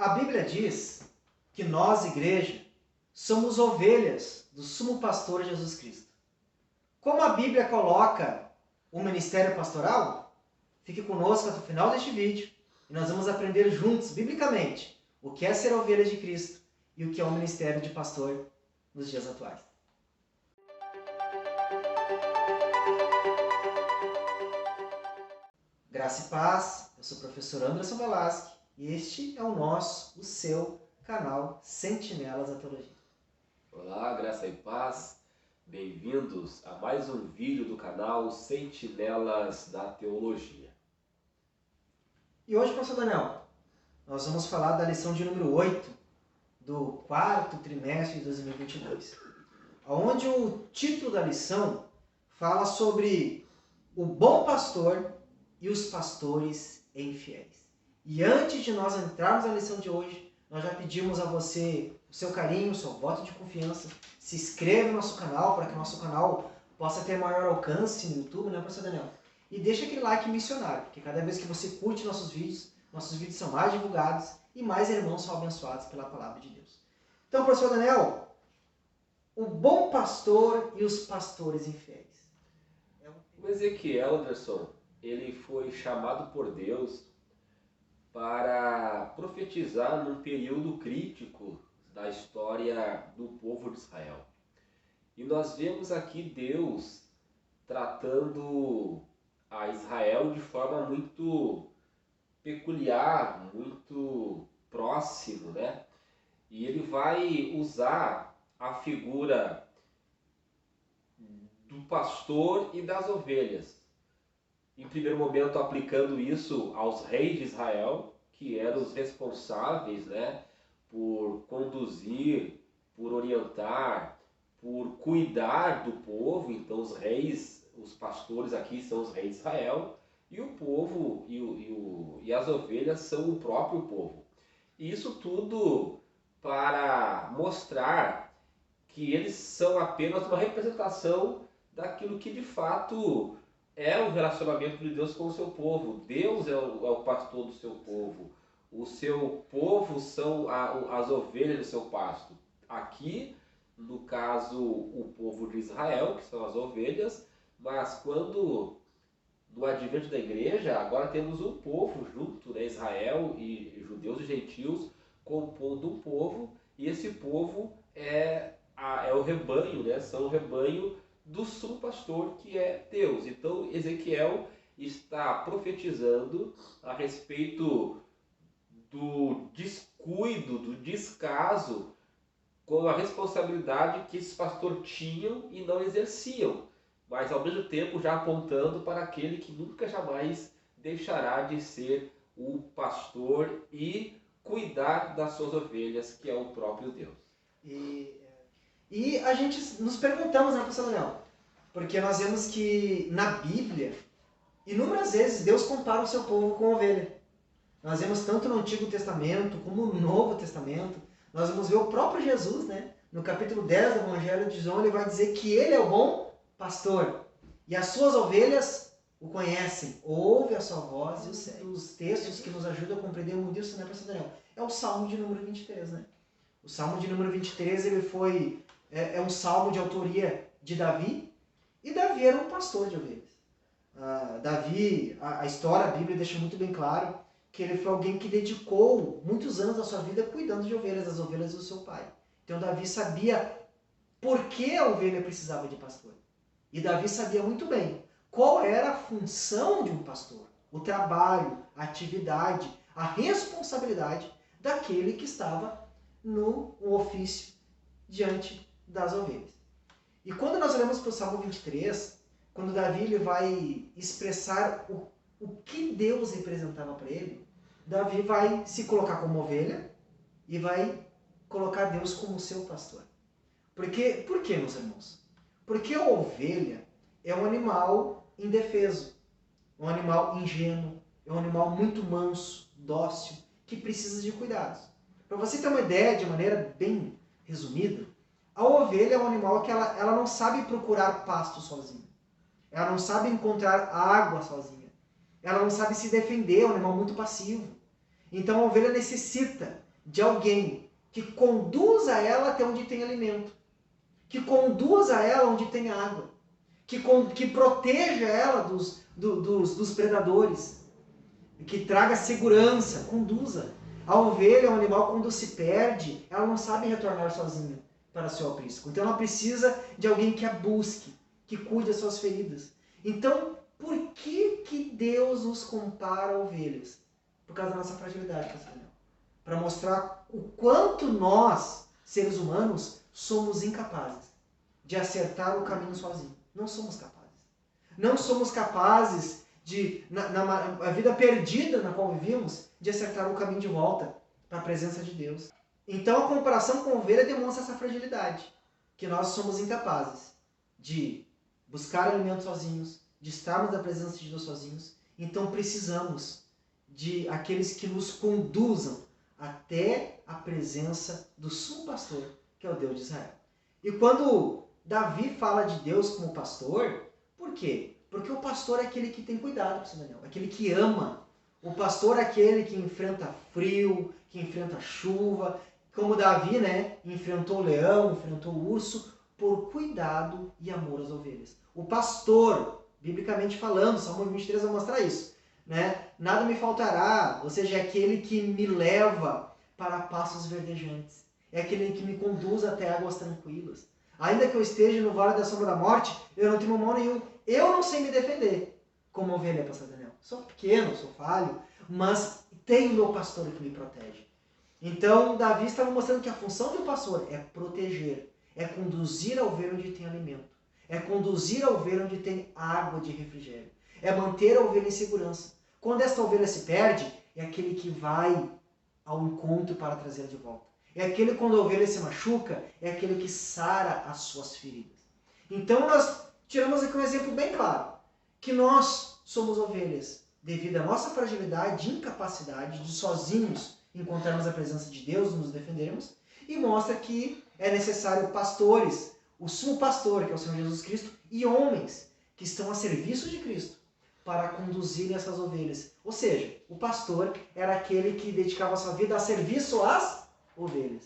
A Bíblia diz que nós, igreja, somos ovelhas do sumo pastor Jesus Cristo. Como a Bíblia coloca o ministério pastoral, fique conosco até o final deste vídeo e nós vamos aprender juntos, biblicamente, o que é ser ovelha de Cristo e o que é o ministério de pastor nos dias atuais. Graça e paz, eu sou o professor Anderson Velasque e este é o seu canal Sentinelas da Teologia. Olá, graça e paz, bem-vindos a mais um vídeo do canal Sentinelas da Teologia. E hoje, professor Daniel, nós vamos falar da lição de número 8 do quarto trimestre de 2022, onde o título da lição fala sobre o bom pastor e os pastores infiéis. E antes de nós entrarmos na lição de hoje, nós já pedimos a você o seu carinho, o seu voto de confiança. Se inscreva no nosso canal para que o nosso canal possa ter maior alcance no YouTube, né, professor Daniel? E deixa aquele like missionário, porque cada vez que você curte nossos vídeos são mais divulgados e mais irmãos são abençoados pela palavra de Deus. Então, professor Daniel, o bom pastor e os pastores infiéis. O Ezequiel, Anderson, ele foi chamado por Deus para profetizar num período crítico da história do povo de Israel. E nós vemos aqui Deus tratando a Israel de forma muito peculiar, muito próximo, né? E ele vai usar a figura do pastor e das ovelhas. Em primeiro momento aplicando isso aos reis de Israel, que eram os responsáveis, né, por conduzir, por orientar, por cuidar do povo. Então os reis, os pastores aqui são os reis de Israel, e o povo e as ovelhas são o próprio povo. E isso tudo para mostrar que eles são apenas uma representação daquilo que de fato é o relacionamento de Deus com o seu povo. Deus é o pastor do seu povo. O seu povo são as ovelhas do seu pasto. Aqui, no caso, o povo de Israel, que são as ovelhas, mas quando no advento da igreja, agora temos um povo junto, né? Israel e judeus e gentios compondo um povo, e esse povo é o rebanho, né? São o rebanho do sumo pastor, que é Deus. Então Ezequiel está profetizando a respeito do descuido, do descaso com a responsabilidade que esses pastores tinham e não exerciam, mas ao mesmo tempo já apontando para aquele que nunca jamais deixará de ser o pastor e cuidar das suas ovelhas, que é o próprio Deus. E a gente nos perguntamos, né, professor Daniel? Porque nós vemos que na Bíblia, inúmeras vezes Deus compara o seu povo com ovelha. Nós vemos tanto no Antigo Testamento como no Novo Testamento. Nós vamos ver o próprio Jesus, né? No capítulo 10 do Evangelho de João, ele vai dizer que ele é o bom pastor. E as suas ovelhas o conhecem, ouvem a sua voz e o seguem. Os textos que nos ajudam a compreender muito isso, né, professor Daniel? É o Salmo de número 23, né? O Salmo de número 23, ele foi... É um salmo de autoria de Davi, e Davi era um pastor de ovelhas. Davi, a história, a Bíblia deixa muito bem claro que ele foi alguém que dedicou muitos anos da sua vida cuidando de ovelhas, das ovelhas do seu pai. Então Davi sabia por que a ovelha precisava de pastor. E Davi sabia muito bem qual era a função de um pastor, o trabalho, a atividade, a responsabilidade daquele que estava no ofício diante das ovelhas. E quando nós olhamos para o Salmo 23, quando Davi ele vai expressar o que Deus representava para ele, Davi vai se colocar como ovelha e vai colocar Deus como seu pastor. Por quê, meus irmãos? Porque a ovelha é um animal indefeso, um animal ingênuo, é um animal muito manso, dócil, que precisa de cuidados. Para você ter uma ideia, de maneira bem resumida, a ovelha é um animal que ela não sabe procurar pasto sozinha. Ela não sabe encontrar água sozinha. Ela não sabe se defender, é um animal muito passivo. Então a ovelha necessita de alguém que conduza ela até onde tem alimento, que conduza ela onde tem água, que proteja ela dos predadores, que traga segurança, conduza. A ovelha é um animal, quando se perde, ela não sabe retornar sozinha para seu aprisco. Então ela precisa de alguém que a busque, que cuide das suas feridas. Então, por que Deus os compara a ovelhas? Por causa da nossa fragilidade, pastor Daniel. Para mostrar o quanto nós, seres humanos, somos incapazes de acertar o caminho sozinho. Não somos capazes. Não somos capazes de, na vida perdida na qual vivíamos, de acertar o caminho de volta para a presença de Deus. Então a comparação com a ovelha demonstra essa fragilidade, que nós somos incapazes de buscar alimento sozinhos, de estarmos na presença de Deus sozinhos. Então precisamos de aqueles que nos conduzam até a presença do sumo pastor, que é o Deus de Israel. E quando Davi fala de Deus como pastor, por quê? Porque o pastor é aquele que tem cuidado, pastor Daniel, aquele que ama. O pastor é aquele que enfrenta frio, que enfrenta chuva, como Davi, né, enfrentou o leão, enfrentou o urso, por cuidado e amor às ovelhas. O pastor, biblicamente falando, Salmo 23 vai mostrar isso, né? Nada me faltará, ou seja, é aquele que me leva para pastos verdejantes, é aquele que me conduz até águas tranquilas. Ainda que eu esteja no vale da sombra da morte, eu não tenho mal nenhum. Eu não sei me defender como ovelha, pastor Daniel. Sou pequeno, sou falho, mas tenho meu pastor que me protege. Então, Davi estava mostrando que a função do pastor é proteger, é conduzir a ovelha onde tem alimento, é conduzir a ovelha onde tem água de refrigério, é manter a ovelha em segurança. Quando esta ovelha se perde, é aquele que vai ao encontro para trazê-la de volta. É aquele, quando a ovelha se machuca, é aquele que sara as suas feridas. Então nós tiramos aqui um exemplo bem claro, que nós somos ovelhas devido à nossa fragilidade, incapacidade de sozinhos encontrarmos a presença de Deus, nos defendermos, e mostra que é necessário pastores, o sumo pastor, que é o Senhor Jesus Cristo, e homens que estão a serviço de Cristo para conduzirem essas ovelhas. Ou seja, o pastor era aquele que dedicava a sua vida a serviço às ovelhas.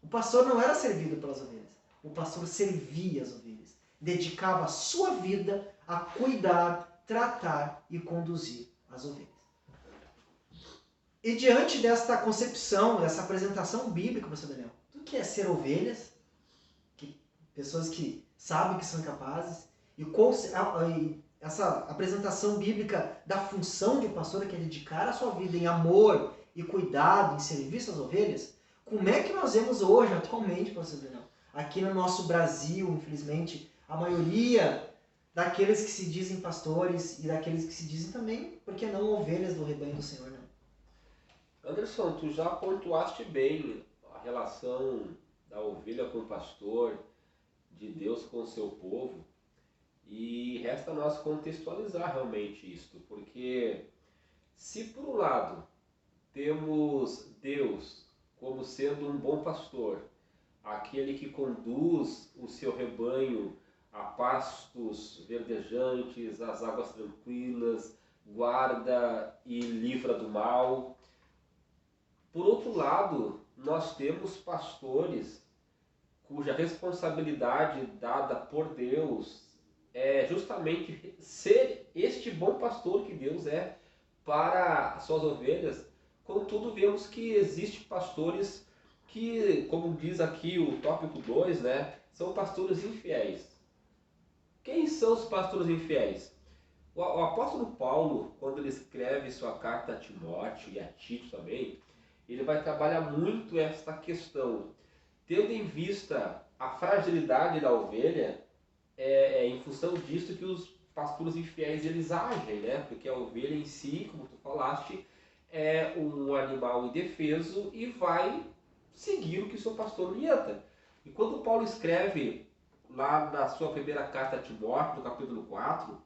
O pastor não era servido pelas ovelhas, o pastor servia as ovelhas, dedicava a sua vida a cuidar, tratar e conduzir as ovelhas. E diante desta concepção, dessa apresentação bíblica, pastor Daniel, do que é ser ovelhas, pessoas que sabem que são capazes, e essa apresentação bíblica da função de pastor, que é dedicar a sua vida em amor e cuidado, em serviço às ovelhas, como é que nós vemos hoje, atualmente, pastor Daniel, aqui no nosso Brasil, infelizmente, a maioria daqueles que se dizem pastores e daqueles que se dizem também, por que não, ovelhas do rebanho do Senhor, né? Anderson, tu já pontuaste bem a relação da ovelha com o pastor, de Deus com o seu povo, e resta nós contextualizar realmente isto, porque se por um lado temos Deus como sendo um bom pastor, aquele que conduz o seu rebanho a pastos verdejantes, às águas tranquilas, guarda e livra do mal. Por outro lado, nós temos pastores cuja responsabilidade dada por Deus é justamente ser este bom pastor que Deus é para as suas ovelhas. Contudo, vemos que existem pastores que, como diz aqui o tópico 2, né, são pastores infiéis. Quem são os pastores infiéis? O apóstolo Paulo, quando ele escreve sua carta a Timóteo e a Tito também, ele vai trabalhar muito esta questão. Tendo em vista a fragilidade da ovelha, é em função disso que os pastores infiéis eles agem, né? Porque a ovelha em si, como tu falaste, é um animal indefeso e vai seguir o que o seu pastor orienta. E quando Paulo escreve lá na sua primeira carta a Timóteo, no capítulo 4,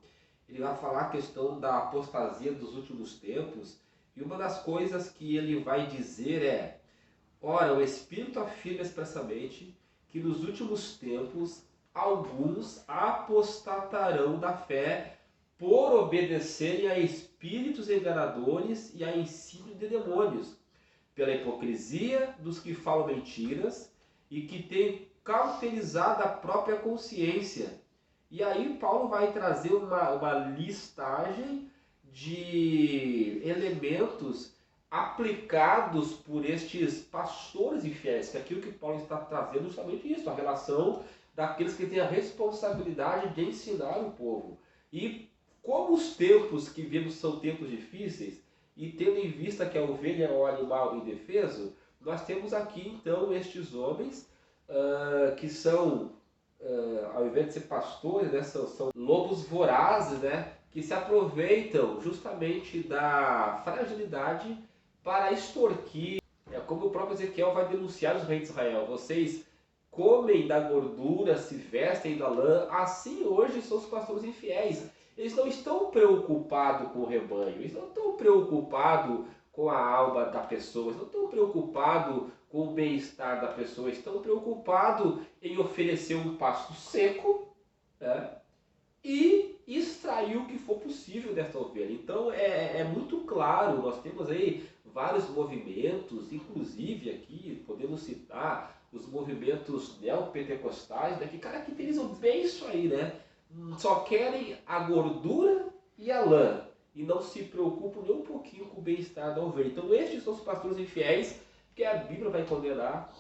ele vai falar a questão da apostasia dos últimos tempos, e uma das coisas que ele vai dizer é: ora, o Espírito afirma expressamente que nos últimos tempos alguns apostatarão da fé por obedecerem a espíritos enganadores e a ensino de demônios, pela hipocrisia dos que falam mentiras e que têm cauterizado a própria consciência. E aí Paulo vai trazer uma listagem de elementos aplicados por estes pastores infiéis, que é aquilo que Paulo está trazendo justamente isso, a relação daqueles que têm a responsabilidade de ensinar o povo. E como os tempos que vivemos são tempos difíceis, e tendo em vista que a ovelha é um animal indefeso, nós temos aqui então estes homens que são, ao invés de ser pastores, né, são lobos vorazes, né, que se aproveitam justamente da fragilidade para extorquir. É como o próprio Ezequiel vai denunciar os reis de Israel: vocês comem da gordura, se vestem da lã, assim hoje são os pastores infiéis. Eles não estão preocupados com o rebanho, eles não estão preocupados com a alma da pessoa, eles não estão preocupados com o bem-estar da pessoa, estão preocupados em oferecer um pasto seco, né, e extrair o que for possível desta ovelha. Então é muito claro, nós temos aí vários movimentos, inclusive aqui podemos citar os movimentos neopentecostais, né, que caracterizam bem isso aí, né? Só querem a gordura e a lã e não se preocupam nem um pouquinho com o bem-estar da ovelha. Então estes são os pastores infiéis que a Bíblia vai condenar,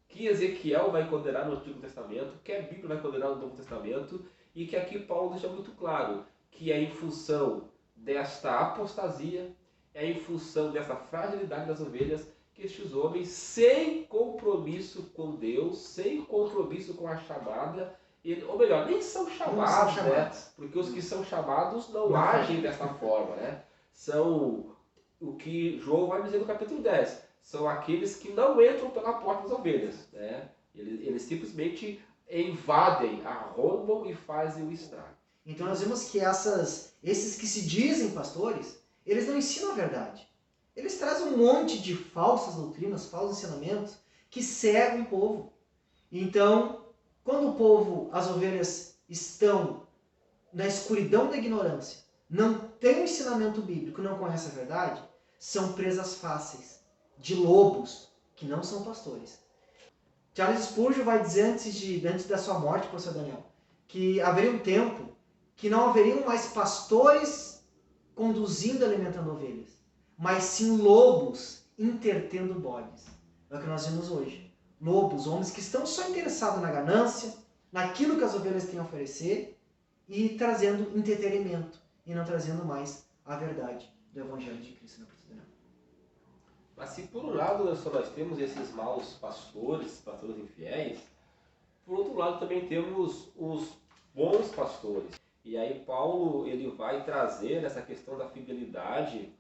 que Ezequiel vai condenar no Antigo Testamento, que a Bíblia vai condenar no Novo Testamento, e que aqui Paulo deixa muito claro que é em função desta apostasia, é em função dessa fragilidade das ovelhas, que estes homens, sem compromisso com Deus, sem compromisso com a chamada, ou melhor, nem são chamados, né? Porque os que são chamados não agem dessa forma, né? São o que João vai dizer no capítulo 10, são aqueles que não entram pela porta das ovelhas, né? Eles simplesmente invadem, arrombam e fazem o estrago. Então nós vemos que esses que se dizem pastores, eles não ensinam a verdade. Eles trazem um monte de falsas doutrinas, falsos ensinamentos, que cegam o povo. Então, quando o povo, as ovelhas, estão na escuridão da ignorância, não tem um ensinamento bíblico, não conhece a verdade, são presas fáceis de lobos que não são pastores. Charles Spurgeon vai dizer antes da sua morte, professor Daniel, que haveria um tempo que não haveriam mais pastores conduzindo e alimentando ovelhas, mas sim lobos intertendo bodes. É o que nós vemos hoje. Lobos, homens que estão só interessados na ganância, naquilo que as ovelhas têm a oferecer e trazendo entretenimento e não trazendo mais a verdade do Evangelho de Cristo. Mas se por um lado nós temos esses maus pastores infiéis, por outro lado também temos os bons pastores. E aí Paulo ele vai trazer essa questão da fidelidade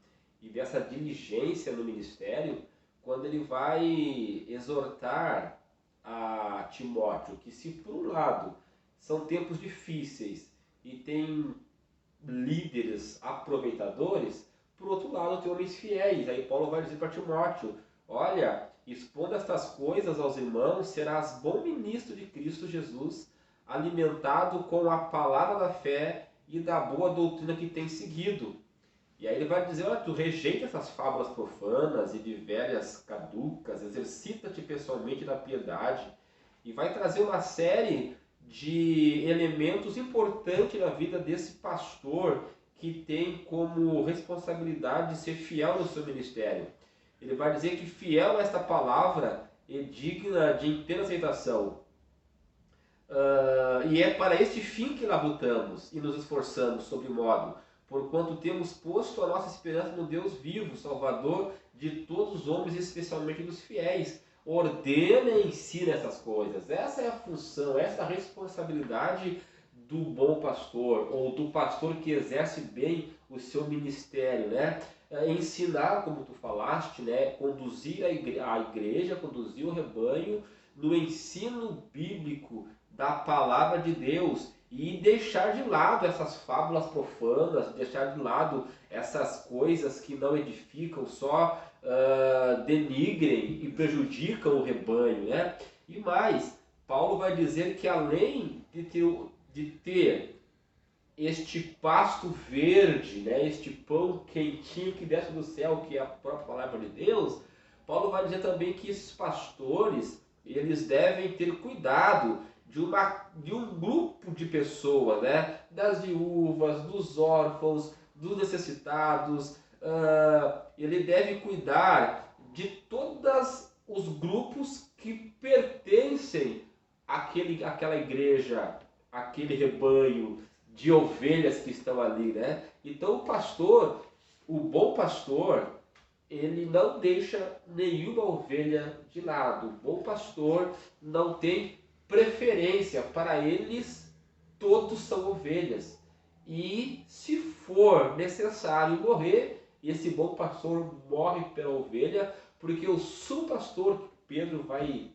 e dessa diligência no ministério, quando ele vai exortar a Timóteo que, se por um lado são tempos difíceis e tem líderes aproveitadores, por outro lado tem homens fiéis. Aí Paulo vai dizer para Timóteo: olha, expondo estas coisas aos irmãos, serás bom ministro de Cristo Jesus, alimentado com a palavra da fé e da boa doutrina que tem seguido. E aí ele vai dizer: olha, tu rejeita essas fábulas profanas e de velhas caducas, exercita-te pessoalmente na piedade. E vai trazer uma série de elementos importantes na vida desse pastor que tem como responsabilidade de ser fiel no seu ministério. Ele vai dizer que fiel a esta palavra é digna de inteira aceitação. E é para este fim que labutamos e nos esforçamos sob modo, porquanto temos posto a nossa esperança no Deus vivo, Salvador de todos os homens, especialmente dos fiéis. Ordena e ensina essas coisas. Essa é a função, essa é a responsabilidade do bom pastor, ou do pastor que exerce bem o seu ministério, né? Ensinar, como tu falaste, né? Conduzir a igreja, conduzir o rebanho no ensino bíblico da palavra de Deus e deixar de lado essas fábulas profanas, deixar de lado essas coisas que não edificam, só denigrem e prejudicam o rebanho, né? E mais, Paulo vai dizer que além de ter este pasto verde, né, este pão quentinho que desce do céu, que é a própria palavra de Deus, Paulo vai dizer também que esses pastores, eles devem ter cuidado de um grupo de pessoas, né? Das viúvas, dos órfãos, dos necessitados. Ele deve cuidar de todos os grupos que pertencem àquela igreja, àquele rebanho de ovelhas que estão ali, né? Então o pastor, o bom pastor, ele não deixa nenhuma ovelha de lado. O bom pastor não tem preferência. Para eles, todos são ovelhas. E se for necessário morrer, esse bom pastor morre pela ovelha, porque o subpastor, Pedro vai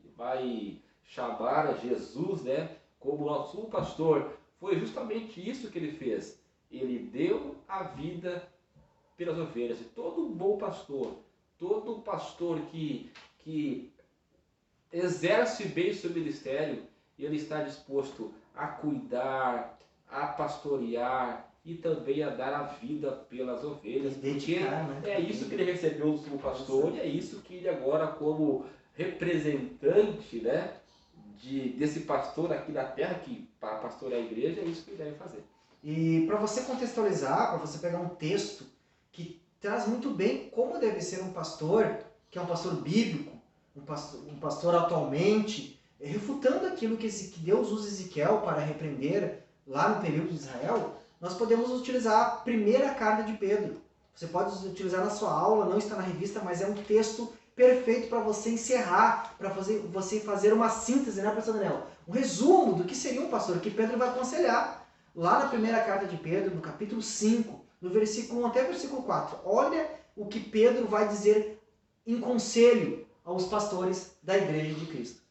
chamar a Jesus, né, como nosso subpastor, foi justamente isso que ele fez. Ele deu a vida pelas ovelhas. E todo bom pastor, todo pastor que exerce bem seu ministério, ele está disposto a cuidar, a pastorear e também a dar a vida pelas ovelhas, porque é isso que ele recebeu como pastor e é isso que ele agora, como representante, né, desse pastor aqui na terra, que para pastorear a igreja, é isso que ele deve fazer. E para você contextualizar, para você pegar um texto que traz muito bem como deve ser um pastor, que é um pastor bíblico, um pastor atualmente, refutando aquilo que Deus usa Ezequiel para repreender lá no período de Israel, nós podemos utilizar a primeira carta de Pedro. Você pode utilizar na sua aula, não está na revista, mas é um texto perfeito para você encerrar, para você fazer uma síntese, né, pastor Daniel? Um resumo do que seria um pastor, que Pedro vai aconselhar. Lá na primeira carta de Pedro, no capítulo 5, no versículo 1 até o versículo 4. Olha o que Pedro vai dizer em conselho aos pastores da igreja de Cristo.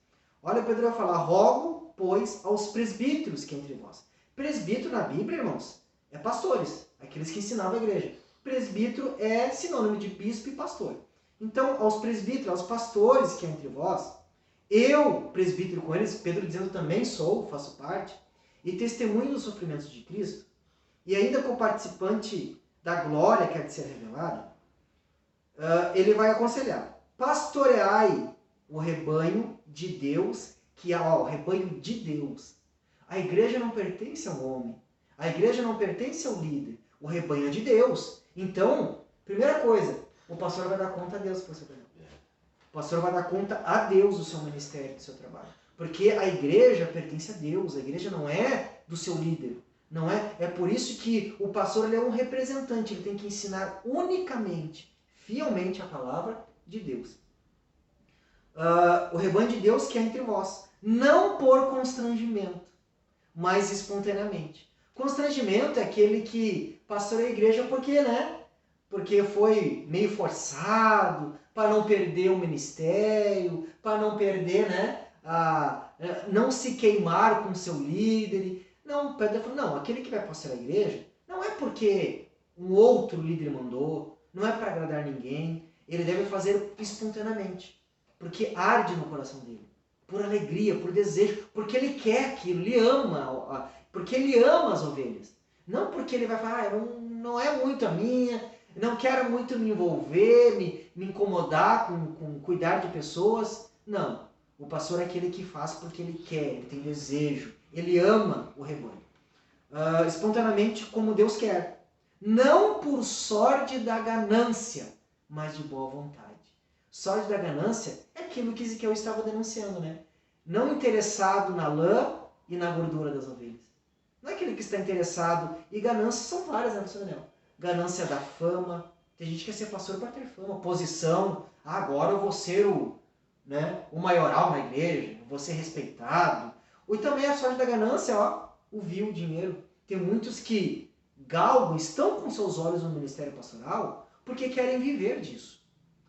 Olha, Pedro vai falar: rogo, pois, aos presbíteros que entre vós. Presbítero na Bíblia, irmãos, é pastores, aqueles que ensinavam a igreja. Presbítero é sinônimo de bispo e pastor. Então, aos presbíteros, aos pastores que entre vós, eu, presbítero com eles, Pedro dizendo também sou, faço parte, e testemunho dos sofrimentos de Cristo, e ainda co-participante da glória que há de ser revelada, ele vai aconselhar: pastoreai o rebanho de Deus, que é o rebanho de Deus. A igreja não pertence ao homem, a igreja não pertence ao líder, o rebanho é de Deus. Então, primeira coisa, o pastor vai dar conta a Deus para o seu trabalho. O pastor vai dar conta a Deus do seu ministério, do seu trabalho. Porque a igreja pertence a Deus, a igreja não é do seu líder. Não é? É por isso que o pastor ele é um representante, ele tem que ensinar unicamente, fielmente a palavra de Deus. O rebanho de Deus que é entre vós, não por constrangimento, mas espontaneamente. Constrangimento é aquele que pastoreia a igreja porque, né? Porque foi meio forçado, para não perder o ministério, para não perder, né? Não se queimar com o seu líder. Não, Pedro falou, não, aquele que vai pastorear a igreja não é porque um outro líder mandou, não é para agradar ninguém, ele deve fazer espontaneamente, porque arde no coração dele, por alegria, por desejo, porque ele quer aquilo, ele ama, porque ele ama as ovelhas. Não porque ele vai falar, não é muito a minha, não quero muito me envolver, me incomodar com cuidar de pessoas. Não, o pastor é aquele que faz porque ele quer, ele tem desejo, ele ama o rebanho. Espontaneamente como Deus quer. Não por sorte da ganância, mas de boa vontade. Sorte da ganância é aquilo que Ezequiel estava denunciando, né? Não interessado na lã e na gordura das ovelhas. Não é aquele que está interessado. E ganâncias são várias, né, pastor Daniel? Ganância da fama. Tem gente que quer ser pastor para ter fama, posição. Agora eu vou ser o maioral na igreja, vou ser respeitado. E também a sorte da ganância, o vil, o dinheiro. Tem muitos que galgam, estão com seus olhos no ministério pastoral porque querem viver disso.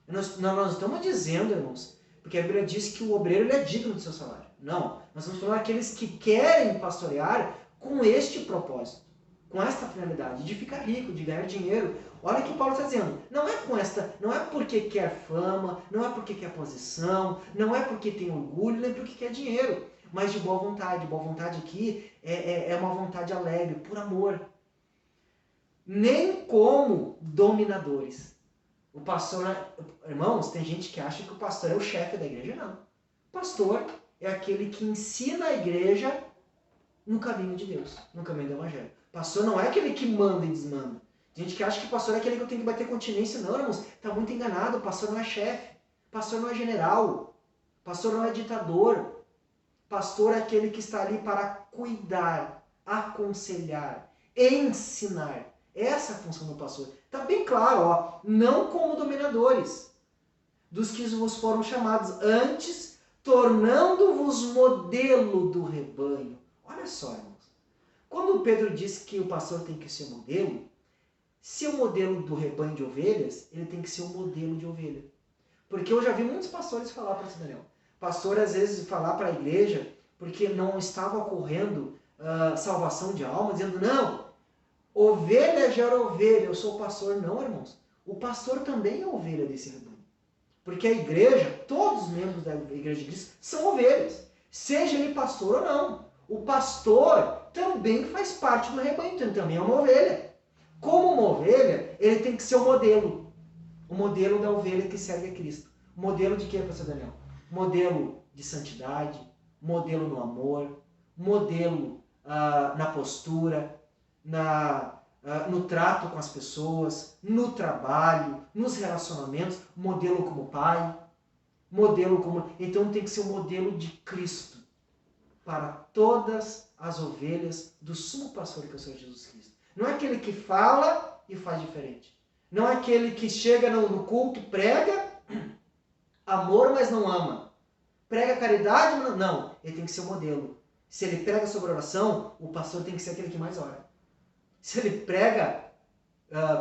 Nós estamos dizendo, irmãos, porque a Bíblia diz que o obreiro ele é digno do seu salário. Não, nós estamos falando daqueles que querem pastorear com este propósito, com esta finalidade, de ficar rico, de ganhar dinheiro. Olha o que Paulo está dizendo. Não é porque quer fama, não é porque quer posição, não é porque tem orgulho, nem porque quer dinheiro, mas de boa vontade. Boa vontade aqui é uma vontade alegre, por amor. Nem como dominadores. O pastor, irmãos, tem gente que acha que o pastor é o chefe da igreja, não. O pastor é aquele que ensina a igreja no caminho de Deus, no caminho do evangelho. O pastor não é aquele que manda e desmanda. Tem gente que acha que o pastor é aquele que eu tenho que bater continência. Não, irmãos, está muito enganado. O pastor não é chefe. O pastor não é general. O pastor não é ditador. O pastor é aquele que está ali para cuidar, aconselhar, ensinar. Essa é a função do pastor. Está bem claro, ó, não como dominadores dos que vos foram chamados, antes tornando-vos modelo do rebanho. Olha só, irmãos. Quando Pedro diz que o pastor tem que ser modelo, se é o modelo do rebanho de ovelhas, ele tem que ser um modelo de ovelha. Porque eu já vi muitos pastores falar para o Daniel. Pastor, às vezes, falar para a igreja, porque não estava ocorrendo salvação de alma, dizendo, não, ovelha gera ovelha, eu sou o pastor. Não, irmãos. O pastor também é ovelha desse rebanho. Porque a igreja, todos os membros da igreja de Cristo são ovelhas. Seja ele pastor ou não. O pastor também faz parte do rebanho, então ele também é uma ovelha. Como uma ovelha, ele tem que ser o modelo. O modelo da ovelha que serve a Cristo. O modelo de quê, pastor Daniel? Modelo de santidade, modelo no amor, modelo na postura, no trato com as pessoas, no trabalho, nos relacionamentos, modelo como pai, modelo como... Então tem que ser o modelo de Cristo para todas as ovelhas do sumo pastor que é o Senhor Jesus Cristo. Não é aquele que fala e faz diferente. Não é aquele que chega no culto, prega amor, mas não ama. Prega caridade, mas não. Ele tem que ser o modelo. Se ele prega sobre oração, o pastor tem que ser aquele que mais ora. Se ele prega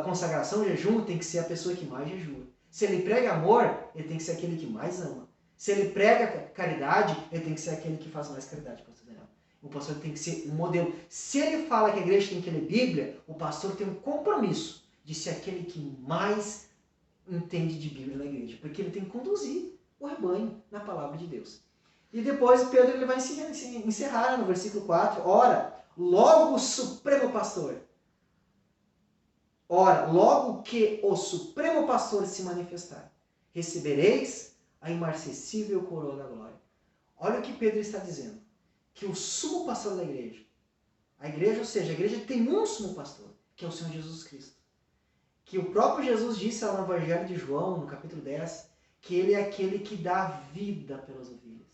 consagração, jejum, tem que ser a pessoa que mais jejua. Se ele prega amor, ele tem que ser aquele que mais ama. Se ele prega caridade, ele tem que ser aquele que faz mais caridade, pastor Daniel. O pastor tem que ser um modelo. Se ele fala que a igreja tem que ler Bíblia, o pastor tem um compromisso de ser aquele que mais entende de Bíblia na igreja, porque ele tem que conduzir o rebanho na palavra de Deus. E depois Pedro ele vai encerrar no versículo 4. Ora, logo o Supremo Pastor. Ora, logo que o Supremo Pastor se manifestar, recebereis a imarcessível coroa da glória. Olha o que Pedro está dizendo. Que o sumo pastor da igreja, a igreja, ou seja, a igreja tem um sumo pastor, que é o Senhor Jesus Cristo. Que o próprio Jesus disse lá no Evangelho de João, no capítulo 10, que ele é aquele que dá a vida pelas ovelhas.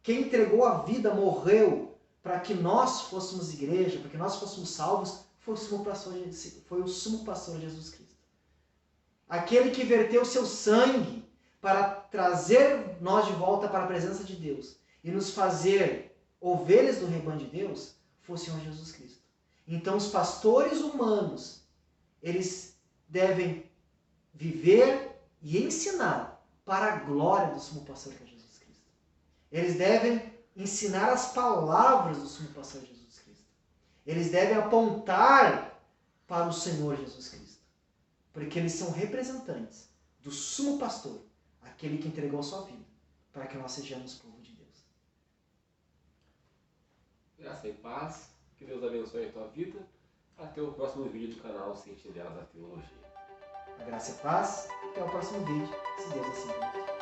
Quem entregou a vida, morreu, para que nós fôssemos igreja, para que nós fôssemos salvos, foi o sumo pastor Jesus Cristo. Aquele que verteu seu sangue para trazer nós de volta para a presença de Deus e nos fazer ovelhas do rebanho de Deus, foi o Senhor Jesus Cristo. Então os pastores humanos, eles devem viver e ensinar para a glória do sumo pastor que é Jesus Cristo. Eles devem ensinar as palavras do sumo pastor Jesus Cristo. Eles devem apontar para o Senhor Jesus Cristo. Porque eles são representantes do sumo pastor, aquele que entregou a sua vida, para que nós sejamos povo de Deus. Graça e paz, que Deus abençoe a tua vida. Até o próximo vídeo do canal Sentinelas da Teologia. A graça e paz, até o próximo vídeo, se Deus assim permitir.